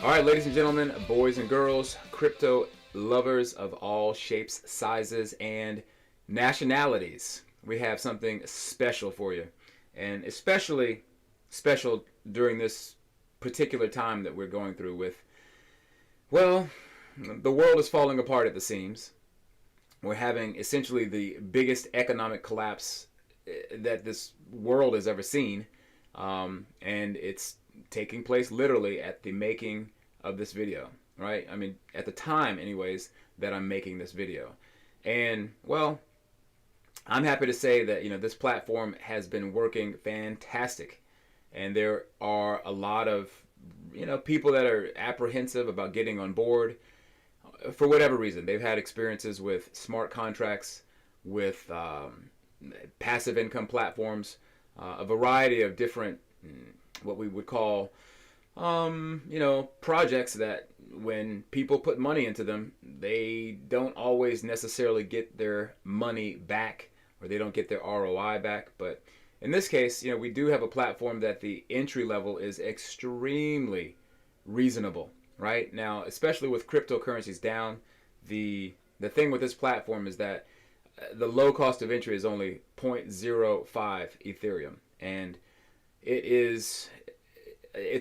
All right, ladies and gentlemen, boys and girls, crypto lovers of all shapes, sizes, and nationalities, we have something special for you. And especially special during this particular time that we're going through with, well, the world is falling apart at the seams. We're having essentially the biggest economic collapse that this world has ever seen. And it's taking place literally at the making of this video, right? I mean, at the time, anyways, that I'm making this video. And, well, I'm happy to say that, this platform has been working fantastic. And there are a lot of, people that are apprehensive about getting on board for whatever reason. They've had experiences with smart contracts, with passive income platforms, a variety of different, what we would call, projects that when people put money into them, they don't always necessarily get their money back, or they don't get their ROI back. But in this case, we do have a platform that the entry level is extremely reasonable, right? Now, especially with cryptocurrencies down, the thing with this platform is that the low cost of entry is only 0.05 Ethereum. And it's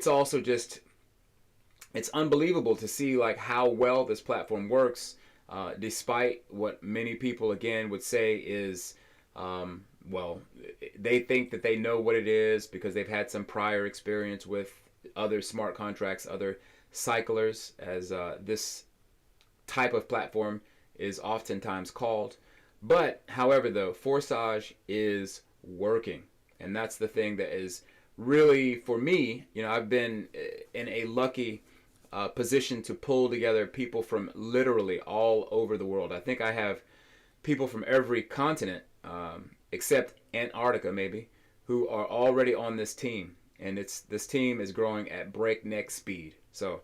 also just, it's unbelievable to see like how well this platform works, despite what many people again would say is, they think that they know what it is because they've had some prior experience with other smart contracts, other cyclers, as this type of platform is oftentimes called. But however, though, FORSAGE is working, and that's the thing that is really, for me, I've been in a lucky position to pull together people from literally all over the world. I think I have people from every continent, except Antarctica maybe, who are already on this team. And this team is growing at breakneck speed. So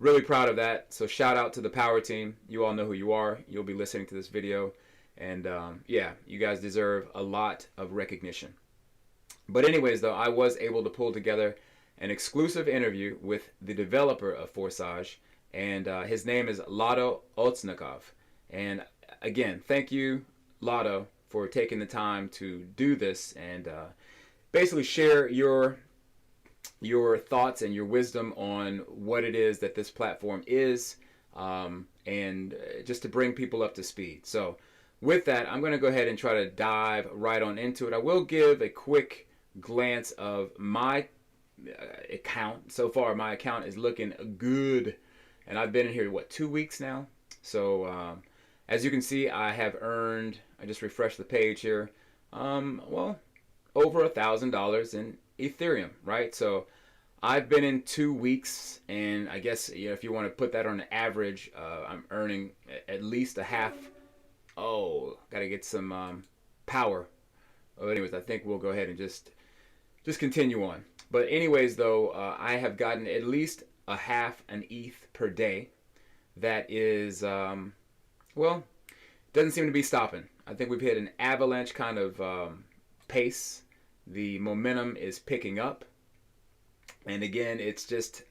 really proud of that. So shout out to the power team. You all know who you are. You'll be listening to this video. And yeah, you guys deserve a lot of recognition. But anyways, though, I was able to pull together an exclusive interview with the developer of FORSAGE, and his name is Lado Okhotnikov. And again, thank you, Lado, for taking the time to do this and basically share your thoughts and your wisdom on what it is that this platform is, and just to bring people up to speed. So with that, I'm going to go ahead and try to dive right on into it. I will give a quick glance of my account. So far, my account is looking good, and I've been in here, 2 weeks now? So as you can see, I have earned, I just refreshed the page here, over $1,000 in Ethereum, right? So I've been in 2 weeks, and I guess if you want to put that on an average, I'm earning at least a half. Oh, gotta get some power. But anyways, I think we'll go ahead and just continue on. But anyways, though, I have gotten at least a half an ETH per day. That is, doesn't seem to be stopping. I think we've hit an avalanche kind of pace. The momentum is picking up. And again, it's just,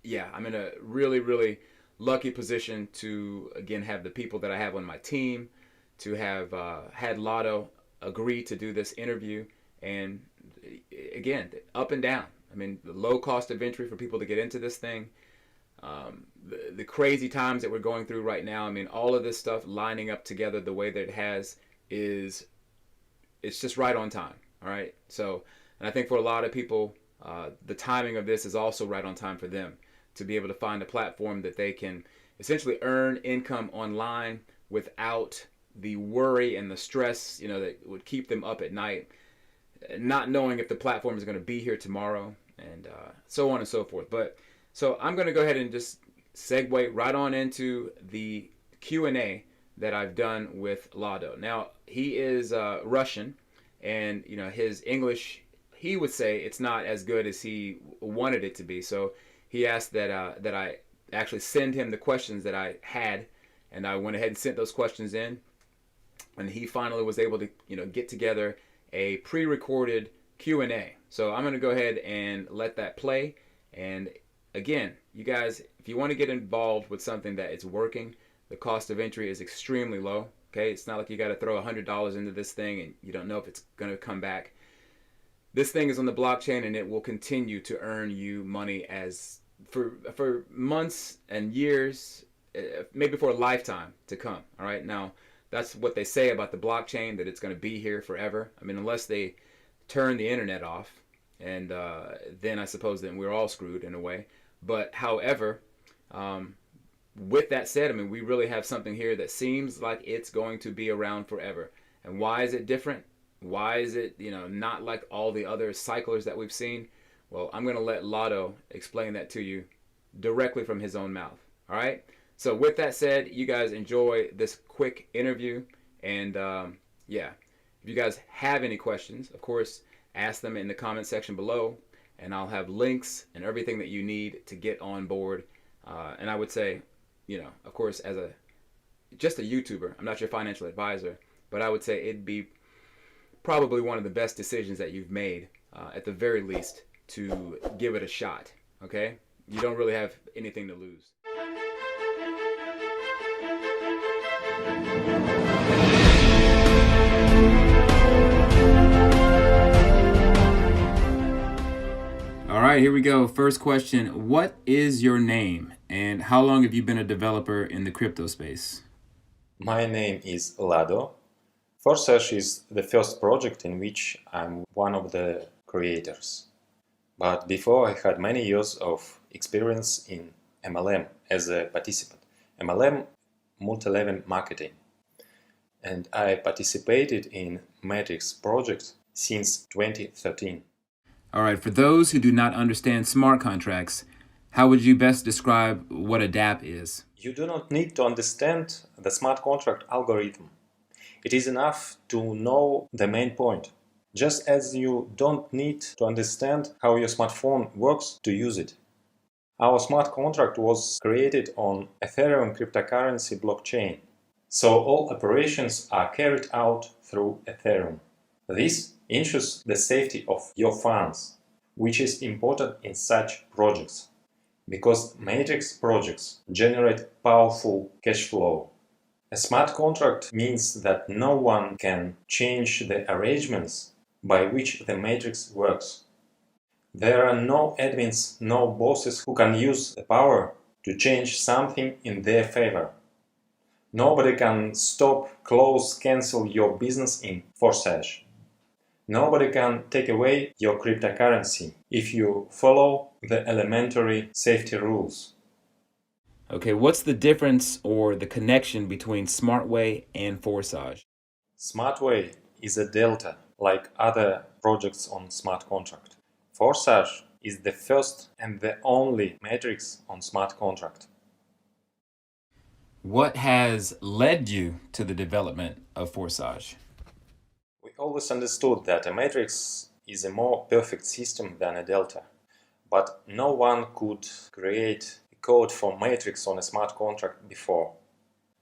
yeah, I'm in a really, really lucky position to, again, have the people that I have on my team, to have had Lado agree to do this interview. And again, up and down. I mean, the low cost of entry for people to get into this thing, the crazy times that we're going through right now. I mean, all of this stuff lining up together the way that it has it's just right on time. All right. So, and I think for a lot of people, the timing of this is also right on time for them to be able to find a platform that they can essentially earn income online without the worry and the stress, that would keep them up at night, not knowing if the platform is going to be here tomorrow, and so on and so forth. But so I'm going to go ahead and just segue right on into the Q&A that I've done with Lado. Now, he is Russian, and his English, he would say it's not as good as he wanted it to be. So he asked that I actually send him the questions that I had, and I went ahead and sent those questions in. And he finally was able to, get together a pre-recorded Q&A. So I'm going to go ahead and let that play. And again, you guys, if you want to get involved with something that is working, the cost of entry is extremely low. Okay, it's not like you got to throw $100 into this thing and you don't know if it's going to come back. This thing is on the blockchain and it will continue to earn you money as for months and years, maybe for a lifetime to come. All right, now that's what they say about the blockchain, that it's going to be here forever. I mean, unless they turn the internet off, and then I suppose then we're all screwed in a way. But however, with that said, I mean, we really have something here that seems like it's going to be around forever. And why is it different? Why is it, not like all the other cyclers that we've seen? Well, I'm going to let Lado explain that to you directly from his own mouth. All right? So with that said, you guys enjoy this quick interview. And yeah, if you guys have any questions, of course, ask them in the comment section below. And I'll have links and everything that you need to get on board. And I would say, of course, as just a YouTuber, I'm not your financial advisor, but I would say it'd be probably one of the best decisions that you've made, at the very least, to give it a shot. Okay? You don't really have anything to lose. All right, here we go. First question. What is your name and how long have you been a developer in the crypto space? My name is Lado. FORSAGE is the first project in which I'm one of the creators. But before, I had many years of experience in MLM as a participant. MLM, multi-level marketing. And I participated in Matrix project since 2013. All right, for those who do not understand smart contracts, how would you best describe what a dApp is? You do not need to understand the smart contract algorithm. It is enough to know the main point, just as you don't need to understand how your smartphone works to use it. Our smart contract was created on Ethereum cryptocurrency blockchain, so all operations are carried out through Ethereum. This ensures the safety of your funds, which is important in such projects, because matrix projects generate powerful cash flow. A smart contract means that no one can change the arrangements by which the matrix works. There are no admins, no bosses who can use the power to change something in their favor. Nobody can stop, close, cancel your business in FORSAGE. Nobody can take away your cryptocurrency if you follow the elementary safety rules. Okay, what's the difference or the connection between SmartWay and FORSAGE? SmartWay is a delta, like other projects on smart contract. FORSAGE is the first and the only matrix on smart contract. What has led you to the development of FORSAGE? We always understood that a matrix is a more perfect system than a delta, but no one could create code for matrix on a smart contract before.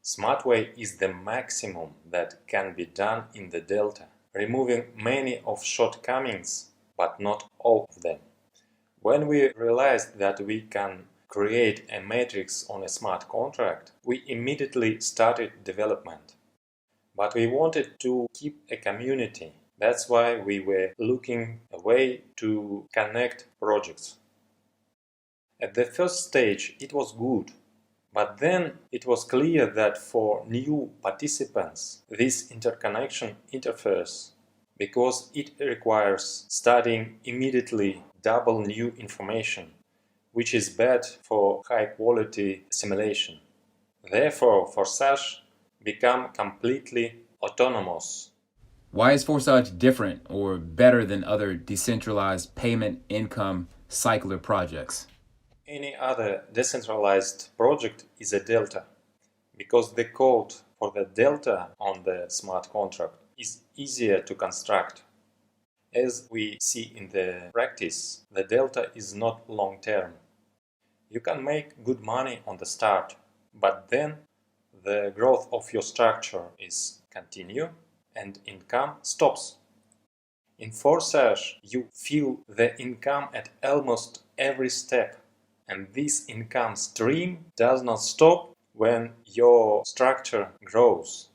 SmartWay is the maximum that can be done in the delta, removing many of shortcomings, but not all of them. When we realized that we can create a matrix on a smart contract, we immediately started development. But we wanted to keep a community. That's why we were looking a way to connect projects. At the first stage, it was good, but then it was clear that for new participants, this interconnection interferes, because it requires studying immediately double new information, which is bad for high-quality assimilation. Therefore, FORSAGE become completely autonomous. Why is FORSAGE different or better than other decentralized payment income cycler projects? Any other decentralized project is a delta, because the code for the delta on the smart contract is easier to construct. As we see in the practice, the delta is not long-term. You can make good money on the start, but then the growth of your structure is continue and income stops. In FORSAGE, you feel the income at almost every step. And this income stream does not stop when your structure grows.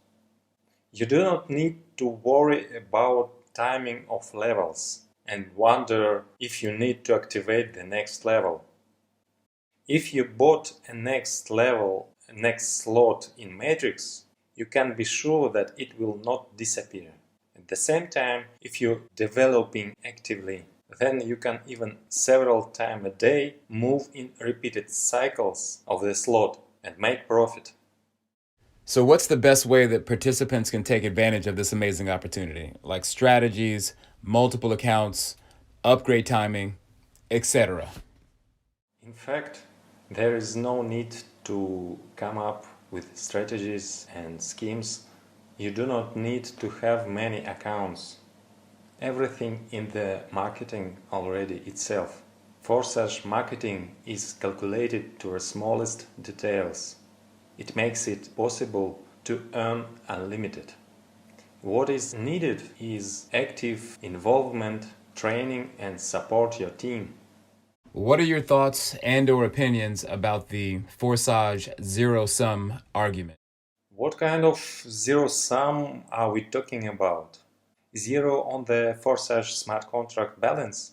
You do not need to worry about timing of levels and wonder if you need to activate the next level. If you bought a next slot in Matrix, you can be sure that it will not disappear. At the same time, if you're developing actively, then you can even several times a day move in repeated cycles of the slot and make profit. So, what's the best way that participants can take advantage of this amazing opportunity? Like strategies, multiple accounts, upgrade timing, etc. In fact, there is no need to come up with strategies and schemes. You do not need to have many accounts. Everything in the marketing already itself. FORSAGE marketing is calculated to the smallest details. It makes it possible to earn unlimited. What is needed is active involvement, training and support your team. What are your thoughts and/or opinions about the FORSAGE zero-sum argument? What kind of zero sum are we talking about? Zero on the FORSAGE smart contract balance?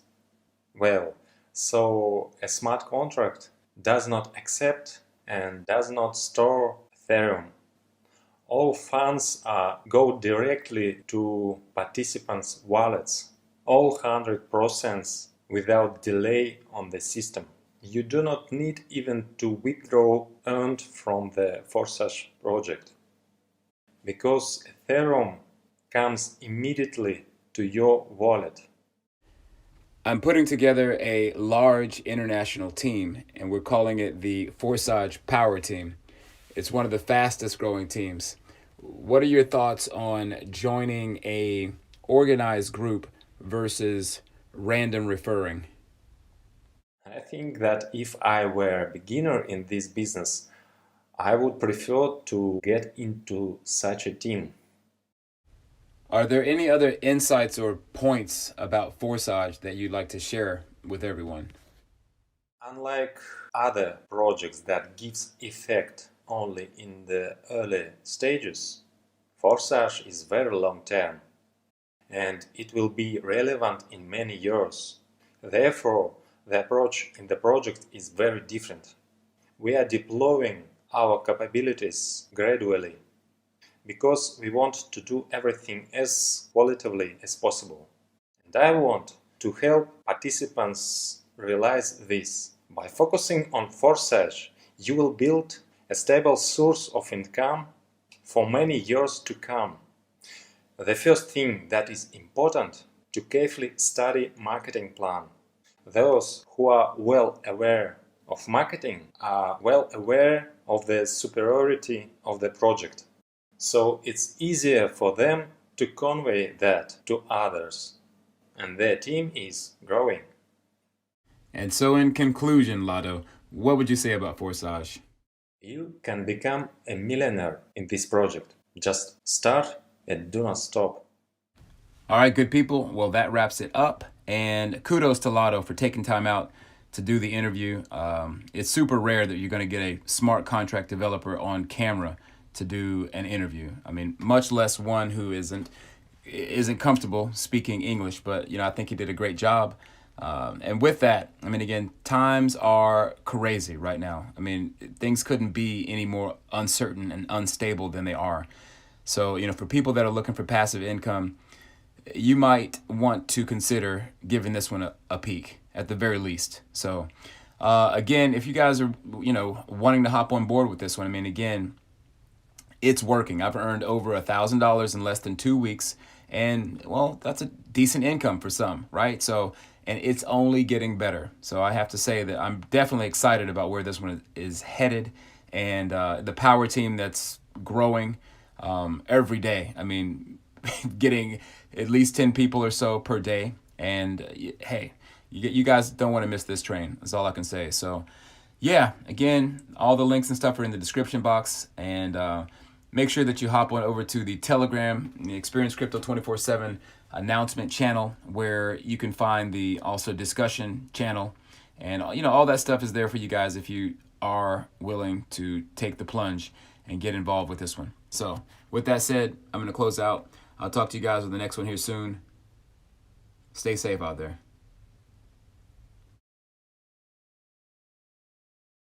Well, so a smart contract does not accept and does not store Ethereum. All funds go directly to participants' wallets, all 100% without delay on the system. You do not need even to withdraw earned from the FORSAGE project, because Ethereum comes immediately to your wallet. I'm putting together a large international team, and we're calling it the FORSAGE Power Team. It's one of the fastest growing teams. What are your thoughts on joining a organized group versus random referring? I think that if I were a beginner in this business, I would prefer to get into such a team. Are there any other insights or points about FORSAGE that you'd like to share with everyone? Unlike other projects that gives effect only in the early stages, FORSAGE is very long term and it will be relevant in many years. Therefore, the approach in the project is very different. We are deploying our capabilities gradually because we want to do everything as qualitatively as possible. And I want to help participants realize this. By focusing on FORSAGE, you will build a stable source of income for many years to come. The first thing that is important to carefully study marketing plan. Those who are well aware of marketing are well aware of the superiority of the project. So it's easier for them to convey that to others. And their team is growing. And so, in conclusion, Lado, what would you say about FORSAGE? You can become a millionaire in this project. Just start and do not stop. All right, good people. Well, that wraps it up. And kudos to Lado for taking time out to do the interview. It's super rare that you're going to get a smart contract developer on camera to do an interview. I mean, much less one who isn't comfortable speaking English. But I think he did a great job. And with that, I mean, again, times are crazy right now. I mean, things couldn't be any more uncertain and unstable than they are. So, for people that are looking for passive income, you might want to consider giving this one a peek at the very least. So, again, if you guys are, wanting to hop on board with this one, I mean, again, it's working. I've earned over $1,000 in less than 2 weeks. And, well, that's a decent income for some, right? So, and it's only getting better. So I have to say that I'm definitely excited about where this one is headed, and the power team that's growing every day. I mean, getting at least 10 people or so per day. And hey, you guys don't want to miss this train. That's all I can say. So yeah, again, all the links and stuff are in the description box. And make sure that you hop on over to the Telegram, the Experience Crypto 24/7 announcement channel, where you can find the also discussion channel And all that stuff is there for you guys if you are willing to take the plunge and get involved with this one. So with that said, I'm going to close out. I'll talk to you guys with the next one here soon. Stay safe out there.